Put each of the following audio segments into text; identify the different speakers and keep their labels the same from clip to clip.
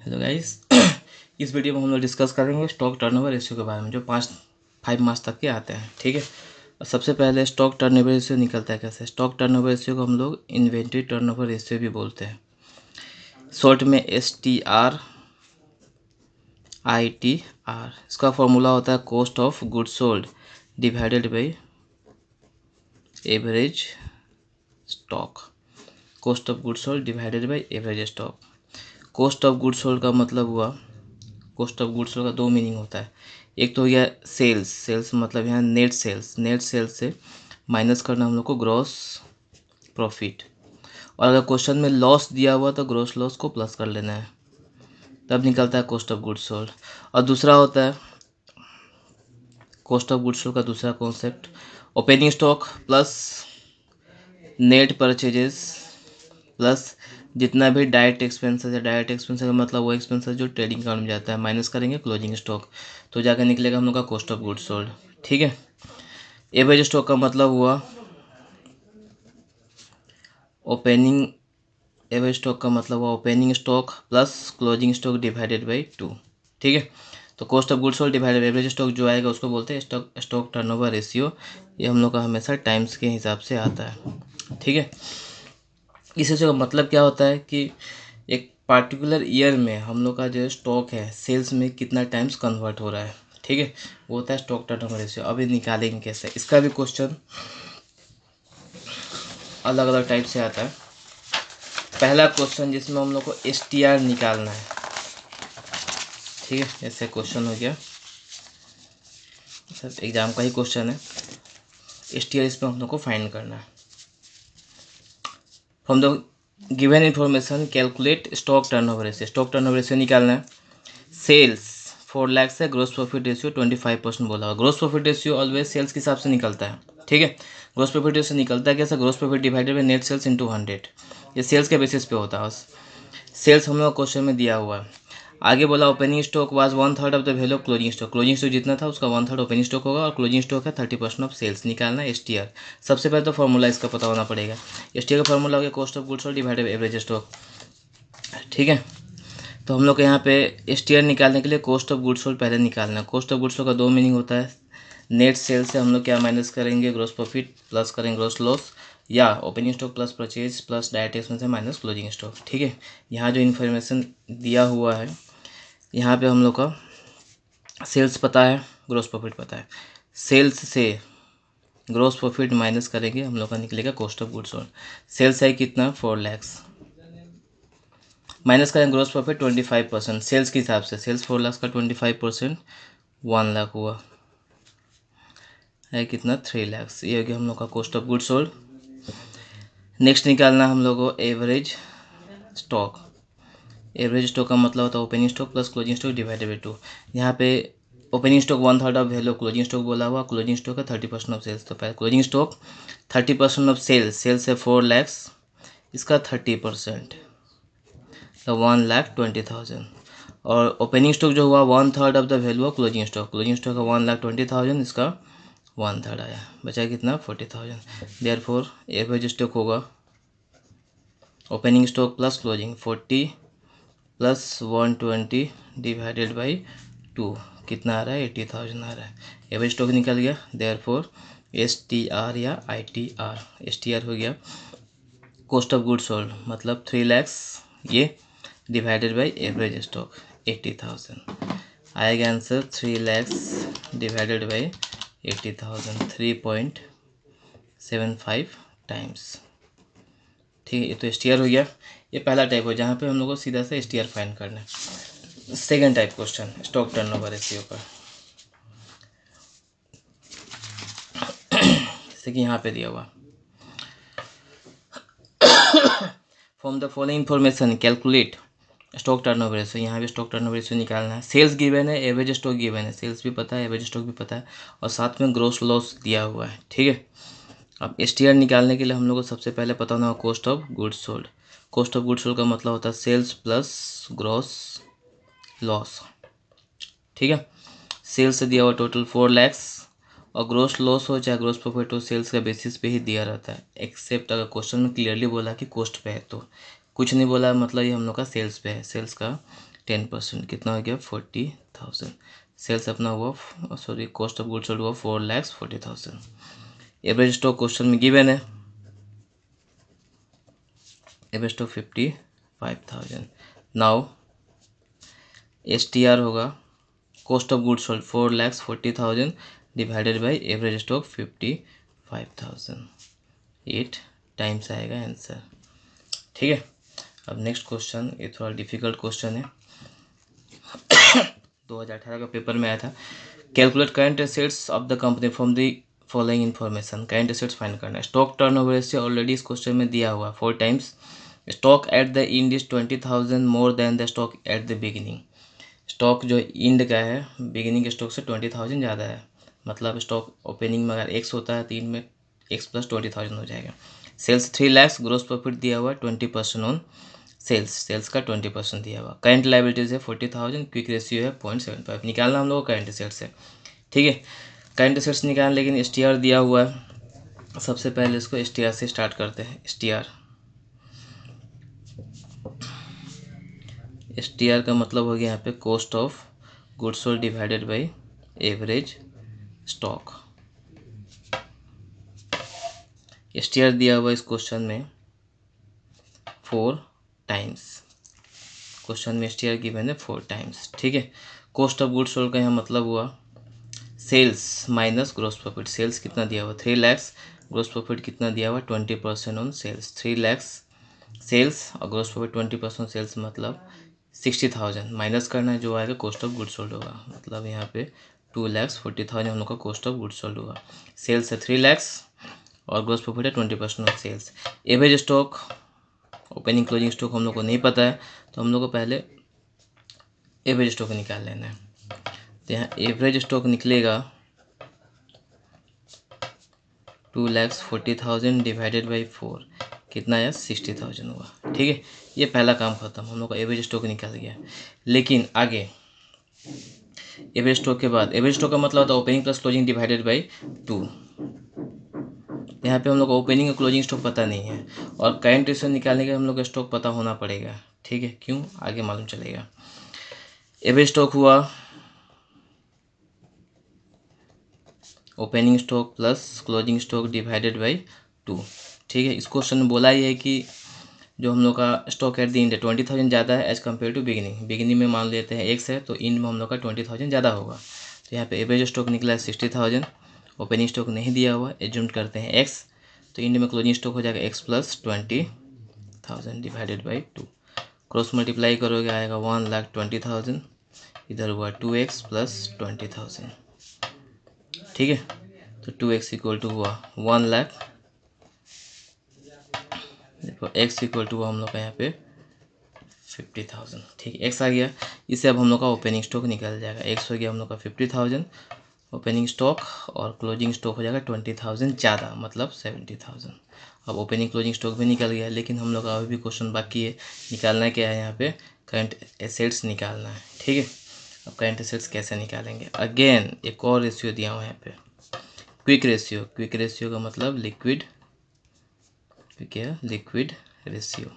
Speaker 1: Hello guys. इस video में हम लोग डिस्कस करेंगे स्टॉक टर्नओवर रेशियो के बारे में जो 5 मार्क्स तक के आते हैं। ठीक है। और सबसे पहले स्टॉक टर्नओवर रेशियो निकलता है कैसे। स्टॉक टर्नओवर रेशियो को हम लोग इन्वेंट्री टर्नओवर रेशियो भी बोलते हैं, शॉर्ट में STRITR। इसका फॉर्मूला होता है cost of goods sold divided by average stock. Cost of goods sold divided by average stock. Cost of goods sold का मतलब हुआ, कॉस्ट ऑफ गुड्स सोल्ड का दो मीनिंग होता है। एक तो हो गया सेल्स, सेल्स मतलब यहाँ नेट सेल्स, नेट सेल्स से माइनस करना हम लोग को ग्रॉस प्रॉफिट। और अगर क्वेश्चन में लॉस दिया हुआ तो ग्रॉस लॉस को प्लस कर लेना है, तब निकलता है कॉस्ट ऑफ गुड्स सोल्ड। और दूसरा होता है कॉस्ट ऑफ गुड्स सोल्ड का दूसरा concept opening stock plus net purchases plus जितना भी डायरेक्ट एक्सपेंसेस है। डायरेक्ट एक्सपेंसेस का मतलब वो एक्सपेंसेस जो ट्रेडिंग अकाउंट में जाता है, माइनस करेंगे क्लोजिंग स्टॉक, तो जाकर निकलेगा हम लोग का कॉस्ट ऑफ गुड्स सोल्ड। ठीक है। एवरेज स्टॉक का मतलब हुआ ओपनिंग, एवरेज स्टॉक का मतलब हुआ opening stock plus closing stock divided by 2। ठीक है। तो cost of goods sold divided average stock जो आएगा उसको बोलते हैं स्टॉक टर्नओवर रेशियो। ये हम लोग का हमेशा टाइम्स के हिसाब से आता है। ठीक है। इस रेशियो का मतलब क्या होता है कि एक पार्टिकुलर ईयर में हम लोग का जो स्टॉक है सेल्स में कितना टाइम्स कन्वर्ट हो रहा है। ठीक है। वो होता है स्टॉक टर्नओवर रेशियो। अभी निकालेंगे कैसे, इसका भी क्वेश्चन अलग अलग टाइप से आता है। पहला क्वेश्चन जिसमें हम लोग को STR निकालना है। ठीक है। ऐसे क्वेश्चन हो गया, सर एग्जाम का ही क्वेश्चन है। STR इसमें हम लोग को फाइंड करना है। From the given information calculate stock turnover ratio. Stock turnover ratio निकालना है। सेल्स 4 लाख से ग्रोस प्रॉफिट रेशियो 25% बोला हुआ। Gross profit ratio always sales के हिसाब से निकलता है। ठीक है। ग्रोस प्रॉफिट रेशियो निकलता है कैसे, gross profit divided by net sales into 100। ये सेल्स के बेसिस पे होता है। सेल्स हम लोग क्वेश्चन में दिया हुआ है। आगे बोला opening stock was 1/3 of the value of closing stock. Closing stock जितना था उसका 1/3 ओपनिंग स्टॉक होगा और क्लोजिंग स्टॉक है 30% ऑफ सेल्स। निकालना है STR। सबसे पहले तो फॉर्मूला इसका पता होना पड़ेगा। STR का फॉर्मूला हो गया cost of goods sold divided by average stock. ठीक है। तो हम लोग के यहाँ पे STR निकालने के लिए कॉस्ट ऑफ गुड्स सोल्ड पहले निकालना है। कॉस्ट ऑफ गुड्स सोल्ड का दो मीनिंग होता है। नेट सेल से हम लोग क्या माइनस करेंगे, ग्रोस प्रॉफिट प्लस करेंगे ग्रोस लॉस, या opening stock plus purchase plus direct expense से माइनस क्लोजिंग स्टॉक। ठीक है। यहाँ जो इन्फॉर्मेशन दिया हुआ है, यहाँ पे हम लोग का सेल्स पता है, ग्रोस प्रॉफिट पता है। सेल्स से ग्रोस प्रॉफिट माइनस करेंगे हम लोग का निकलेगा cost of goods sold. Sales है कितना 4 लाख, माइनस करें ग्रोस प्रॉफिट 25%। सेल्स के हिसाब से सेल्स 4 लाख का 25% 1 लाख हुआ है कितना 3 लाख। ये हो गया हम लोग का cost of goods sold. Next निकालना हम लोग को एवरेज स्टॉक। एवरेज स्टॉक का मतलब होता है opening stock plus closing stock divided by 2। यहाँ पे opening stock 1/3 of value closing stock बोला हुआ, क्लोजिंग स्टॉक है 30% ऑफ सेल्स। तो पहले closing stock 30% of sales, sales है 4 लाख, इसका 30% तो 1,20,000। और ओपनिंग स्टॉक जो हुआ 1/3 of the value of closing stock. Closing stock का 1,20,000, इसका 1/3 आया, बचा कितना 40,000। देयरफॉर एवरेज स्टॉक होगा opening stock plus closing 40 plus 120 divided by 2, कितना आ रहा है 80,000 आ रहा है। एवरेज स्टॉक निकल गया। देयरफॉर STR या ITR। STR हो गया कॉस्ट ऑफ गुड्स सोल्ड मतलब 3 लाख ये डिवाइडेड बाई एवरेज स्टॉक 80,000। आएगा answer 3 lakh divided by 80,000 3.75 times. ठीक है। ये तो STR हो गया। ये पहला टाइप हो जहाँ पे हम लोग को सीधा से STR फाइंड करना है। Second type question stock turnover ratio का, जैसे कि यहाँ पे दिया हुआ from the following information calculate stock turnover ratio. यहाँ भी स्टॉक टर्नओवर रेशियो निकालना है। सेल्स गिवन है, एवरेज स्टॉक गिवन है, सेल्स भी पता है, एवरेज स्टॉक भी पता है, और साथ में ग्रोस लॉस दिया हुआ है। ठीक है। अब STR निकालने के लिए हम लोग को सबसे पहले पता होना cost of goods sold. Cost of goods sold का मतलब होता है सेल्स प्लस ग्रोस लॉस। ठीक है। सेल्स से दिया हुआ टोटल 4 लाख, और ग्रोस लॉस हो चाहे ग्रोस प्रॉफिट हो सेल्स का बेसिस पे ही दिया रहता है, एक्सेप्ट अगर क्वेश्चन में क्लियरली बोला कि कॉस्ट पे है तो। कुछ नहीं बोला मतलब ये हम लोग का सेल्स पे है, सेल्स का 10% कितना हो गया 40,000। सेल्स अपना हुआ sorry cost of goods sold हुआ 4,40,000। एवरेज स्टॉक क्वेश्चन में गिवन है, एवरेज स्टॉक 55,000। नाउ STR होगा cost of goods sold 4,40,000 divided by average stock 55,000, 8 times आएगा आंसर। ठीक है, अब नेक्स्ट क्वेश्चन, ये थोड़ा डिफिकल्ट क्वेश्चन है 2018 का पेपर में आया था। Calculate current assets of the company from the following information. Current assets find करना है। स्टॉक टर्नओवर रेशियो ऑलरेडी इस क्वेश्चन में दिया हुआ 4 times. Stock at the end is 20,000 more than the stock at the beginning. Stock जो end का है बिगिनिंग स्टॉक से 20,000 ज़्यादा है, मतलब स्टॉक ओपनिंग में अगर x होता है तो इन में x प्लस 20,000 हो जाएगा। सेल्स 3 लाख, ग्रोस प्रॉफिट दिया हुआ 20% ऑन सेल्स, सेल्स का 20% दिया हुआ। करंट लाइबिलिटीज़ है 40,000, क्विक रेशियो है 0.75। निकालना हम लोग करंट एसेट्स है। ठीक है, करंट एसेट्स निकालना, लेकिन STR दिया हुआ है। सबसे पहले इसको STR से स्टार्ट करते हैं। STR का मतलब हो गया यहाँ पे cost of goods sold divided by average stock. STR दिया हुआ इस क्वेश्चन में 4 टाइम्स, क्वेश्चन में STR गिवन है 4 टाइम्स। ठीक है, कॉस्ट ऑफ गुड्स सोल्ड का यहाँ मतलब हुआ sales minus gross profit. Sales कितना दिया हुआ 3 लाख, ग्रोस प्रॉफिट कितना दिया हुआ 20% ऑन सेल्स। 3 लाख सेल्स और ग्रोस प्रॉफिट 20% सेल्स मतलब 60,000 माइनस करना है, जो आएगा कॉस्ट ऑफ गुड्स सोल्ड होगा। मतलब यहाँ पे 2,40,000 हम लोग का कॉस्ट ऑफ गुड्स सोल्ड होगा। सेल्स है 3 लाख और ग्रोस प्रॉफिट है 20% of sales. Average stock, opening closing stock हम लोग को नहीं पता है, तो हम लोग को पहले एवरेज स्टॉक निकाल लेना है। तो यहाँ एवरेज स्टॉक निकलेगा 2,40,000 डिवाइडेड बाई 4, कितना आया 60,000 हुआ। ठीक है, ये पहला काम खत्म, हम लोग का एवरेज स्टॉक निकल गया। लेकिन आगे एवरेज स्टॉक के बाद, एवरेज स्टॉक का मतलब होता है opening plus closing divided by 2। यहाँ पे हम लोग को ओपनिंग और क्लोजिंग स्टॉक पता नहीं है, और करंट रेशियो निकालने के हम लोग का स्टॉक पता होना पड़ेगा। ठीक है, क्यों आगे मालूम चलेगा। एवरेज स्टॉक हुआ opening stock plus closing stock divided by 2। ठीक है, इस क्वेश्चन में बोला ये है कि जो हम लोग का स्टॉक एट द इंड है 20,000 ज़्यादा है as compare to beginning. Beginning में मान लेते हैं x है, तो इंड में हम लोग का 20,000 ज़्यादा होगा। तो यहाँ पे एवरेज स्टॉक निकला है 60,000, ओपनिंग स्टॉक नहीं दिया हुआ, एज्यूम करते हैं x, तो इंड में क्लोजिंग स्टॉक हो जाएगा x plus 20,000 divided by 2। Cross multiply करोगे आएगा 1,20,000, इधर हुआ 2x प्लस 20,000। ठीक है, तो 2x इक्वल टू हुआ 1 लाख, देखो x इक्वल टू हुआ हम लोग का यहाँ पे 50,000। ठीक है, x आ गया, इससे अब हम लोग का ओपनिंग स्टॉक निकल जाएगा। x हो गया हम लोग का 50,000 ओपनिंग स्टॉक, और क्लोजिंग स्टॉक हो जाएगा 20,000 ज़्यादा, मतलब 70,000। अब ओपनिंग क्लोजिंग स्टॉक भी निकल गया, लेकिन हम लोग का अभी भी क्वेश्चन बाकी है। निकालना क्या है यहाँ पे, करंट एसेट्स निकालना है। ठीक है, अब करंट एसेट्स कैसे निकालेंगे, अगेन एक और रेशियो दिया हुआ है यहाँ पे, क्विक रेशियो। क्विक रेशियो का मतलब लिक्विड, क्या लिक्विड रेशियो,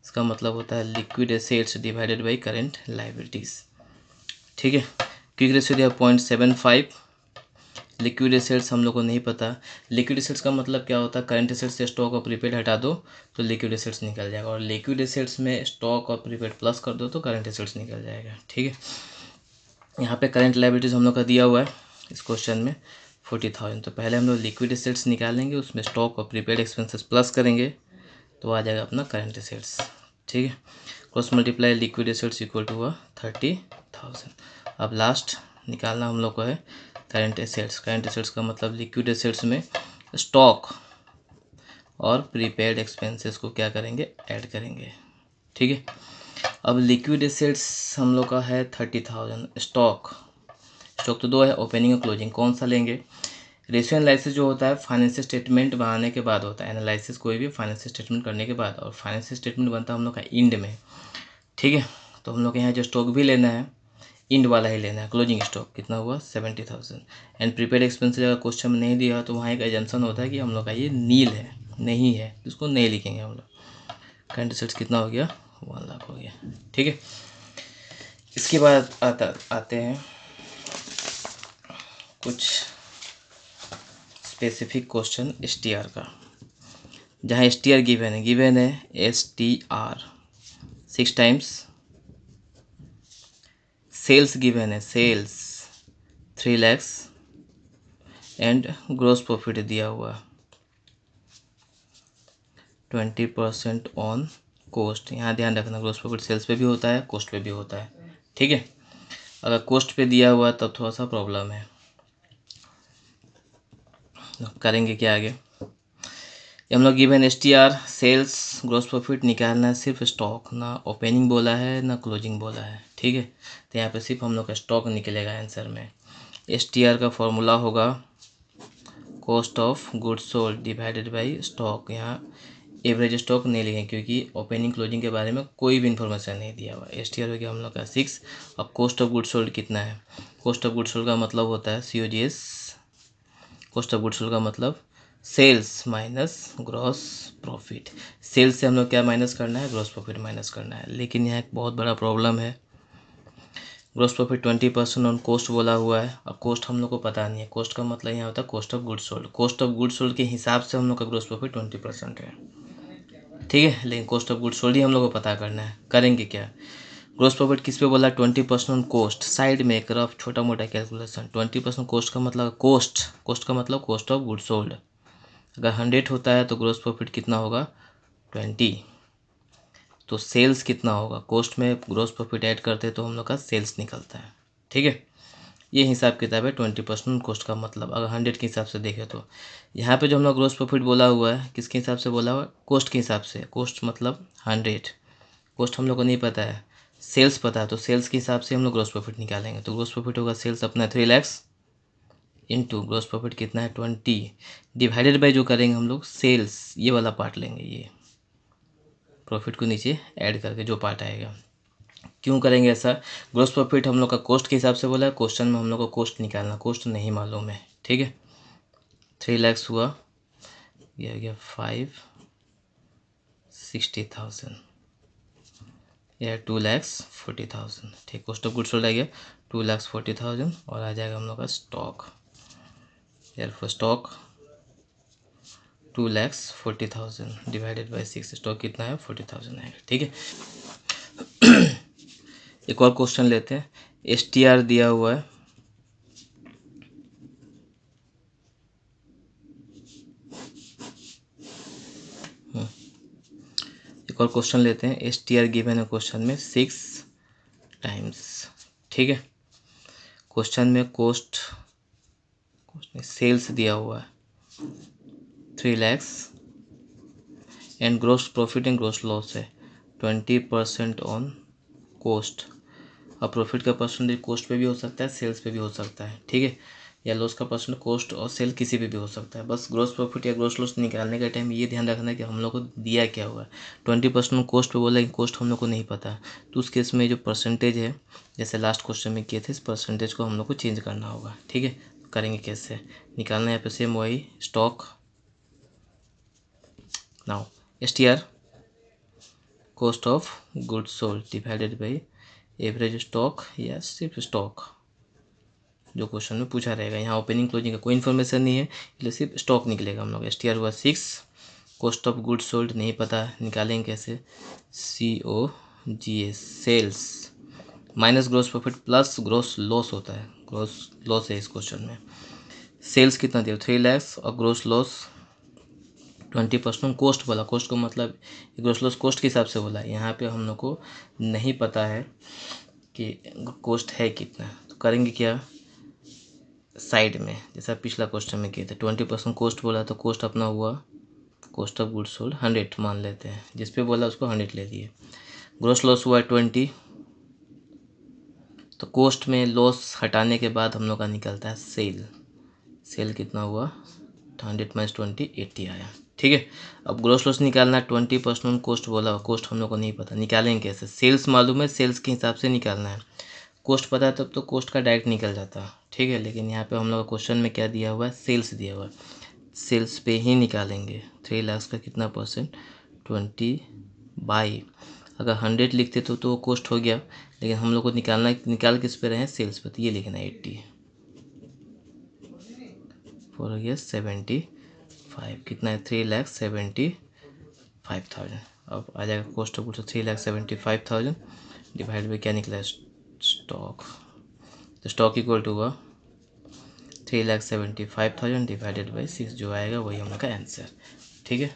Speaker 1: इसका मतलब होता है liquid assets divided by current liabilities. ठीक है, क्विक रेशियो दिया 0.75। लिक्विड एसेट्स हम लोग को नहीं पता। लिक्विड एसेट्स का मतलब क्या होता है, करंट एसेट्स से स्टॉक और प्रीपेड हटा दो तो लिक्विड एसेट्स निकल जाएगा, और लिक्विड एसेट्स में स्टॉक और प्रीपेड प्लस कर दो तो करंट एसेट्स निकल जाएगा। ठीक है, यहाँ पे करंट लाइबिलिटीज़ हम लोग का दिया हुआ है इस क्वेश्चन में 40,000। तो पहले हम लोग लिक्विड एसेट्स निकालेंगे, उसमें स्टॉक और प्रीपेड एक्सपेंसेस प्लस करेंगे तो आ जाएगा अपना करंट एसेट्स। ठीक है, cross multiply liquid assets equal to हुआ 30,000। अब लास्ट निकालना हम लोग को है करंट एसेट्स। करंट एसेट्स का मतलब लिक्विड एसेट्स में स्टॉक और प्रीपेड एक्सपेंसेस को क्या करेंगे, ऐड करेंगे। ठीक है, अब लिक्विड एसेट्स हम लोग का है 30,000, स्टॉक तो 2 है, ओपनिंग और क्लोजिंग, कौन सा लेंगे। रेशियो एनालिसिस जो होता है फाइनेंशियल स्टेटमेंट बनाने के बाद होता है, एनालिसिस कोई भी फाइनेंशियल स्टेटमेंट करने के बाद, और फाइनेंशियल स्टेटमेंट बनता है हम लोग का इंड में। ठीक है, तो हम लोग यहाँ जो स्टॉक भी लेना है इंड वाला ही लेना है। क्लोजिंग स्टॉक कितना हुआ 70,000। एंड प्रीपेड एक्सपेंसेस अगर क्वेश्चन में नहीं दिया तो वहाँ एक एजम्पशन होता है कि हम लोग का ये नील है, नहीं है, इसको नहीं लिखेंगे हम लोग। करंट एसेट्स कितना हो गया 1 लाख हो गया। ठीक है, इसके बाद आते हैं कुछ स्पेसिफिक क्वेश्चन STR का, जहाँ STR गिवन है STR 6 टाइम्स, सेल्स गिवन है sales 3 lakhs and gross profit दिया हुआ 20% ऑन कोस्ट। यहाँ ध्यान रखना ग्रोस प्रॉफिट सेल्स पे भी होता है, कोस्ट पे भी होता है, ठीक है। अगर कोस्ट पे दिया हुआ तब थोड़ा सा प्रॉब्लम है। करेंगे क्या आगे, हम लोग given STR sales gross profit निकालना है, सिर्फ स्टॉक, ना ओपनिंग बोला है ना क्लोजिंग बोला है, ठीक है। तो यहाँ पे सिर्फ हम लोग का स्टॉक निकलेगा आंसर में। STR का फॉर्मूला होगा cost of goods sold divided by stock. यहाँ एवरेज स्टॉक नहीं लिखेंगे क्योंकि ओपनिंग क्लोजिंग के बारे में कोई भी इन्फॉर्मेशन नहीं दिया हुआ। STR हो गया हम लोग का 6। अब कॉस्ट ऑफ गुड्स सोल्ड कितना है, कॉस्ट ऑफ गुड्स सोल्ड का मतलब होता है COGS, cost of goods sold का मतलब sales minus gross profit. Sales से हम लोग क्या माइनस करना है, ग्रॉस प्रॉफिट माइनस करना है। लेकिन यहाँ एक बहुत बड़ा प्रॉब्लम है, ग्रॉस प्रॉफिट 20% ऑन कोस्ट बोला हुआ है। अब कोस्ट हम लोग को पता नहीं है, कोस्ट का मतलब यहाँ होता है cost of goods sold. Cost of goods sold के हिसाब से हम लोग का ग्रॉस प्रॉफिट 20% है, ठीक है। लेकिन कॉस्ट ऑफ गुड्स सोल्ड ही हम लोग को पता करना है। करेंगे क्या, ग्रोस प्रॉफिट किस पे बोला, 20% ऑन कोस्ट। साइड में एक रफ छोटा मोटा कैलकुलेशन, 20% कोस्ट का मतलब कोस्ट का मतलब कॉस्ट ऑफ गुड्स सोल्ड। अगर 100 होता है तो ग्रोस प्रॉफिट कितना होगा 20, तो सेल्स कितना होगा, कोस्ट में ग्रोस प्रॉफिट ऐड करते तो हम लोग का सेल्स निकलता है, ठीक है। ये हिसाब किताब है 20% कोस्ट का मतलब, अगर 100 के हिसाब से देखें तो। यहाँ पे जो हम लोग ग्रोस प्रॉफिट बोला हुआ है किसके हिसाब से बोला हुआ है, कोस्ट के हिसाब से। कोस्ट मतलब 100, कोस्ट हम लोग को नहीं पता है, सेल्स पता है, तो सेल्स के हिसाब से हम लोग ग्रोस प्रॉफिट निकालेंगे। तो ग्रोस प्रॉफिट होगा सेल्स अपना 3 lakhs इंटू ग्रोस प्रॉफिट कितना है 20 डिवाइडेड बाई जो करेंगे हम लोग सेल्स, ये वाला पार्ट लेंगे, ये प्रॉफिट को नीचे ऐड करके जो पार्ट आएगा। क्यों करेंगे ऐसा, ग्रोस प्रॉफिट हम लोग का कोस्ट के हिसाब से बोला है, क्वेश्चन में हम लोग को कोस्ट निकालना, कोस्ट नहीं मालूम है, ठीक है। 3 lakhs हुआ, ये हो गया 560,000, या 2,40,000, ठीक। कॉस्ट ऑफ गुड्स सोल्ड आ गया 2,40,000 और आ जाएगा हम लोग का स्टॉक, यार for stock 2,40,000 divided by 6, stock कितना है 40,000 आएगा, ठीक है। एक और क्वेश्चन लेते हैं, STR दिया हुआ है, एक और क्वेश्चन लेते हैं। STR गिवन है क्वेश्चन में 6 टाइम्स, ठीक है। क्वेश्चन में कोस्ट सेल्स दिया हुआ है 3 lakhs and gross profit and gross loss है 20% ऑन कोस्ट। अब प्रॉफिट का परसेंटेज कोस्ट पे भी हो सकता है, सेल्स पे भी हो सकता है, ठीक है। या लॉस का परसेंट कोस्ट और सेल किसी पे भी हो सकता है। बस ग्रोस प्रॉफिट या ग्रोस लॉस निकालने के टाइम ये ध्यान रखना है कि हम लोग को दिया क्या हुआ है। 20% कोस्ट पे बोला, लेकिन कोस्ट हम लोग को नहीं पता, तो उस केस में जो परसेंटेज है, जैसे लास्ट क्वेश्चन में किए थे, इस परसेंटेज को हम लोग को चेंज करना होगा, ठीक है। करेंगे कैसे, निकालना है यहाँ पे सेम वही stock. Now STR cost of goods sold divided by average stock या सिर्फ स्टॉक, जो क्वेश्चन में पूछा रहेगा। यहाँ ओपनिंग क्लोजिंग का कोई इन्फॉर्मेशन नहीं है, इसलिए सिर्फ स्टॉक निकलेगा हम लोग। STR हुआ 6, कॉस्ट ऑफ गुड्स सोल्ड नहीं पता, निकालेंगे कैसे, COGS sales minus gross profit plus gross loss होता है, ग्रोस लॉस है इस क्वेश्चन में। सेल्स कितना दिया 3 lakhs और ग्रोस लॉस 20% कोस्ट बोला, कोस्ट को मतलब ग्रोस लॉस कोस्ट के हिसाब से बोला। यहाँ पे हम लोग को नहीं पता है कि कोस्ट है कितना, तो करेंगे क्या, साइड में जैसा पिछला क्वेश्चन में किए थे 20% कोस्ट बोला, तो कोस्ट अपना हुआ कॉस्ट ऑफ गुड्स सोल्ड 100 मान लेते हैं, जिस पे बोला उसको 100 ले लिए। ग्रोस लॉस हुआ 20, तो कोस्ट में लॉस हटाने के बाद हम लोग का निकलता है सेल, सेल कितना हुआ 100 माइनस 20 80 आया, ठीक है। अब ग्रोस लॉस निकालना 20% कोस्ट बोला, कोस्ट हम लोग को नहीं पता, निकालेंगे कैसे, सेल्स मालूम है, सेल्स के हिसाब से निकालना है। कोस्ट पता है तब तो कोस्ट का डायरेक्ट निकल जाता, ठीक है। लेकिन यहाँ पे हम लोग का क्वेश्चन में क्या दिया हुआ है, सेल्स दिया हुआ है, सेल्स पे ही निकालेंगे। 3 lakhs का कितना परसेंट 20 बाई, अगर 100 लिखते तो वो कॉस्ट हो गया, लेकिन हम लोग को निकाल किस पे रहे हैं, सेल्स पे, तो ये लिखना है 80 फोर हो गया 75, कितना है 3,75,000। अब आ जाएगा cost of goods 3,75,000 divide by क्या निकला है, स्टॉक। तो स्टॉक इक्वल टू हुआ 3,75,000 डिवाइडेड बाई 6, जो आएगा वही हम लोग का आंसर। ठीक है।